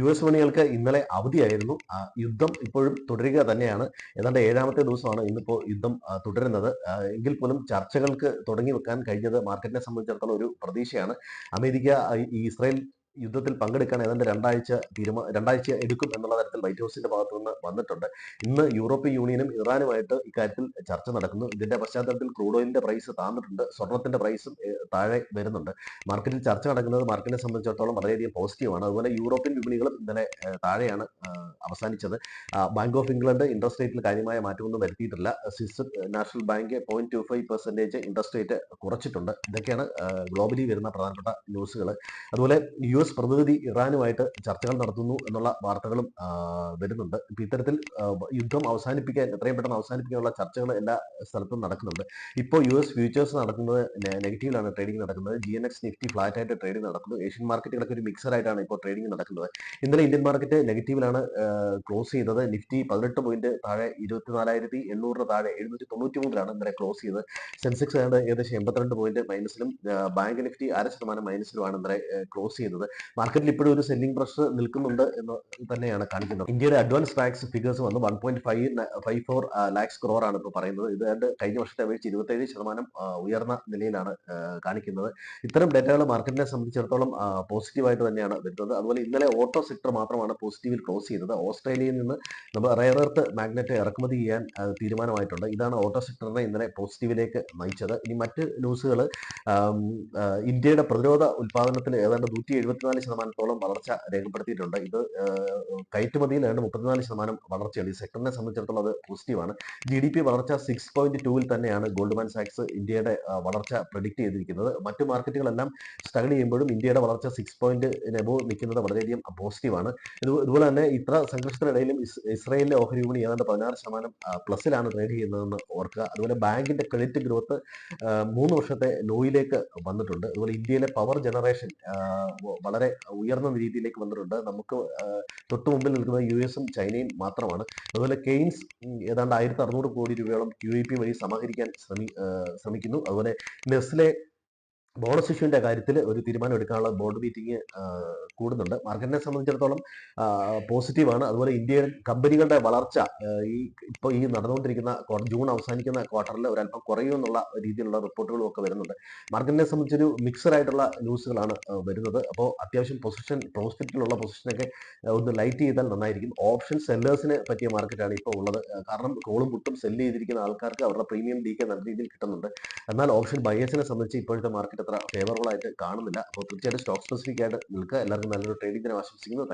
US വിപണികൾക്ക് ഇന്നലെ അവധിയായിരുന്നു. യുദ്ധം ഇപ്പോഴും തുടരുക തന്നെയാണ്. ഏതാണ്ട് 7ാമത്തെ ദിവസമാണ് ഇന്നിപ്പോ യുദ്ധം തുടരുന്നത്. എങ്കിൽ പോലും ചർച്ചകൾക്ക് തുടങ്ങി വെക്കാൻ കഴിഞ്ഞത് മാർക്കറ്റിനെ സംബന്ധിച്ചിടത്തോളം ഒരു പ്രതീക്ഷയാണ്. അമേരിക്ക ഈ ഇസ്രായേൽ യുദ്ധത്തിൽ പങ്കെടുക്കാൻ ഏതാണ്ട് രണ്ടാഴ്ച എടുക്കും എന്നുള്ള തരത്തിൽ വൈറ്റ് ഹൗസിന്റെ ഭാഗത്തു നിന്ന് വന്നിട്ടുണ്ട്. ഇന്ന് യൂറോപ്യൻ യൂണിയനും ഇറാനുമായിട്ട് ഇക്കാര്യത്തിൽ ചർച്ച നടക്കുന്നു. ഇതിന്റെ പശ്ചാത്തലത്തിൽ ക്രൂഡ് ഓയിലിന്റെ പ്രൈസ് താഴ്ന്നിട്ടുണ്ട്. സ്വർണത്തിന്റെ പ്രൈസും താഴെ വരുന്നുണ്ട്. മാർക്കറ്റിൽ ചർച്ച നടക്കുന്നത് മാർക്കറ്റിനെ സംബന്ധിച്ചിടത്തോളം വളരെയധികം പോസിറ്റീവാണ്. അതുപോലെ യൂറോപ്യൻ വിപണികളും ഇന്നലെ താഴെയാണ് അവസാനിച്ചത്. ബാങ്ക് ഓഫ് ഇംഗ്ലണ്ട് ഇൻട്രസ്റ്റ് റേറ്റിൽ കാര്യമായ മാറ്റമൊന്നും വരുത്തിയിട്ടില്ല. Swiss national bank 0.25% interest rate കുറച്ചിട്ടുണ്ട്. ഇതൊക്കെയാണ് ഗ്ലോബലി വരുന്ന പ്രധാനപ്പെട്ട ന്യൂസുകൾ. അതുപോലെ US പ്രതിനിധി ഇറാനുമായിട്ട് ചർച്ചകൾ നടത്തുന്നു എന്നുള്ള വാർത്തകളും വരുന്നുണ്ട്. ഇപ്പൊ ഇത്തരത്തിൽ യുദ്ധം എത്രയും പെട്ടെന്ന് അവസാനിപ്പിക്കാനുള്ള ചർച്ചകൾ എല്ലാ സ്ഥലത്തും നടക്കുന്നുണ്ട്. ഇപ്പോൾ US ഫ്യൂച്ചേഴ്സ് നടക്കുന്നത് നെഗറ്റീവിലാണ് ട്രേഡിംഗ് നടക്കുന്നത്. GNX നിഫ്റ്റി ഫ്ലാറ്റ് ആയിട്ട് ട്രേഡിംഗ് നടക്കുന്നു. ഏഷ്യൻ മാർക്കറ്റുകളൊക്കെ ഒരു മിക്സർ ആയിട്ടാണ് ഇപ്പോൾ ട്രേഡിംഗ് നടക്കുന്നത്. ഇന്നലെ ഇന്ത്യൻ മാർക്കറ്റ് നെഗറ്റീവിലാണ് ക്ലോസ് ചെയ്തത്. നിഫ്റ്റി 18 പോയിന്റ് താഴെ 24,800 താഴെ 793 ഇന്നലെ ക്ലോസ് ചെയ്തത്. സെൻസെക്സ് ഏകദേശം 82 പോയിന്റ് മൈനസിലും ബാങ്ക് നിഫ്റ്റി 0.5% മൈനസിലുമാണ് ഇന്നലെ ക്ലോസ് ചെയ്തത്. മാർക്കറ്റിൽ ഇപ്പോഴും ഒരു സെല്ലിംഗ് പ്രഷർ നിൽക്കുന്നുണ്ട് എന്ന് തന്നെയാണ് കാണിക്കുന്നത്. ഇന്ത്യയുടെ അഡ്വാൻസ് ടാക്സ് ഫിഗേഴ്സ് വന്ന് 1.54 ലാക്സ് ക്രോർ ആണ് ഇപ്പോൾ പറയുന്നത്. ഇത് കഴിഞ്ഞ വർഷത്തെ അപേക്ഷിച്ച് 27% ഉയർന്ന നിലയിലാണ് കാണിക്കുന്നത്. ഇത്തരം ഡേറ്റകൾ മാർക്കറ്റിനെ സംബന്ധിച്ചിടത്തോളം പോസിറ്റീവായിട്ട് തന്നെയാണ് വരുന്നത്. അതുപോലെ ഇന്നലെ ഓട്ടോ സെക്ടർ മാത്രമാണ് പോസിറ്റീവിൽ ക്ലോസ് ചെയ്തത്. ഓസ്ട്രേലിയയിൽ നിന്ന് നമ്മൾ റെയർ എർത്ത് മാഗ്നറ്റ് ഇറക്കുമതി ചെയ്യാൻ തീരുമാനമായിട്ടുണ്ട്. ഇതാണ് ഓട്ടോ സെക്ടറിനെ ഇന്നലെ പോസിറ്റീവിലേക്ക് നയിച്ചത്. ഇനി മറ്റ് ന്യൂസുകൾ, ഇന്ത്യയുടെ പ്രതിരോധ ഉൽപാദനത്തിൽ ഏതാണ്ട് 174% വളർച്ച രേഖപ്പെടുത്തിയിട്ടുണ്ട്. ഇത് കയറ്റുമതിയിൽ ഏതാണ്ട് 34% വളർച്ചയാണ്. ഈ സെക്ടറിനെ സംബന്ധിച്ചിടത്തോളം അത് പോസിറ്റീവാണ്. GDP വളർച്ച 6.2 തന്നെയാണ് ഗോൾഡ്മാൻ സാക്സ് ഇന്ത്യയുടെ വളർച്ച പ്രഡിക്റ്റ് ചെയ്തിരിക്കുന്നത്. മറ്റു മാർക്കറ്റുകളെല്ലാം സ്ട്രഗിൾ ചെയ്യുമ്പോഴും ഇന്ത്യയുടെ വളർച്ച 6 എബോവ് നിൽക്കുന്നത് വളരെയധികം പോസിറ്റീവാണ്. ഇതുപോലെ തന്നെ ഇത്ര സംഘർഷത്തിനിടയിലും ഇസ്രായേലിലെ ഓഹരി വിപണി ഏതാണ്ട് 16% പ്ലസിലാണ് ട്രേഡ് ചെയ്യുന്നതെന്ന് ഓർക്കുക. അതുപോലെ ബാങ്കിന്റെ ക്രെഡിറ്റ് ഗ്രോത്ത് 3 വർഷത്തെ ലോയിലേക്ക് വന്നിട്ടുണ്ട്. അതുപോലെ ഇന്ത്യയിലെ പവർ ജനറേഷൻ വളരെ ഉയർന്ന രീതിയിലേക്ക് വന്നിട്ടുണ്ട്. നമുക്ക് തൊട്ടു മുമ്പിൽ നിൽക്കുന്നത് US-ഉം ചൈനയും മാത്രമാണ്. അതുപോലെ കെയ്ൻസ് ഏതാണ്ട് 1,600 കോടി രൂപയോളം QIP വഴി സമാഹരിക്കാൻ ശ്രമിക്കുന്നു. അതുപോലെ നെസ്ലെ ബോണസ് ഇഷ്യൂവിന്റെ കാര്യത്തിൽ ഒരു തീരുമാനം എടുക്കാനുള്ള ബോർഡ് മീറ്റിംഗ് കൂടുന്നുണ്ട്. മാർക്കറ്റിനെ സംബന്ധിച്ചിടത്തോളം പോസിറ്റീവാണ്. അതുപോലെ ഇന്ത്യൻ കമ്പനികളുടെ വളർച്ച ഇപ്പോൾ ഈ നടന്നുകൊണ്ടിരിക്കുന്ന ജൂൺ അവസാനിക്കുന്ന ക്വാർട്ടറിൽ ഒരല്പം കുറയുമെന്നുള്ള രീതിയിലുള്ള റിപ്പോർട്ടുകളും ഒക്കെ വരുന്നുണ്ട്. മാർക്കറ്റിനെ സംബന്ധിച്ചൊരു മിക്സഡ് ആയിട്ടുള്ള ന്യൂസുകളാണ് വരുന്നത്. അപ്പോൾ അത്യാവശ്യം പ്രോസ്പെക്റ്റിലുള്ള പൊസിഷനൊക്കെ ഒന്ന് ലൈറ്റ് ചെയ്താൽ നന്നായിരിക്കും. ഓപ്ഷൻ സെല്ലേഴ്സിനെ പറ്റിയ മാർക്കറ്റാണ് ഇപ്പോൾ ഉള്ളത്. കാരണം കോളും പുട്ടും സെല്ല് ചെയ്തിരിക്കുന്ന ആൾക്കാർക്ക് അവരുടെ പ്രീമിയം ഡീക്ക് നല്ല രീതിയിൽ കിട്ടുന്നുണ്ട്. എന്നാൽ ഓപ്ഷൻ ബയേഴ്സിനെ സംബന്ധിച്ച് ഇപ്പോഴത്തെ മാർക്കറ്റ് അത്ര ഫേവറബിൾ ആയിട്ട് കാണുന്നില്ല. അപ്പോൾ തീർച്ചയായിട്ടും സ്റ്റോക്ക് സ്പെസിഫിക് ആയിട്ട് നിൽക്കുക. എല്ലാവർക്കും നല്ലൊരു ട്രേഡിംഗ് ദിനം ആശംസിക്കുന്നു.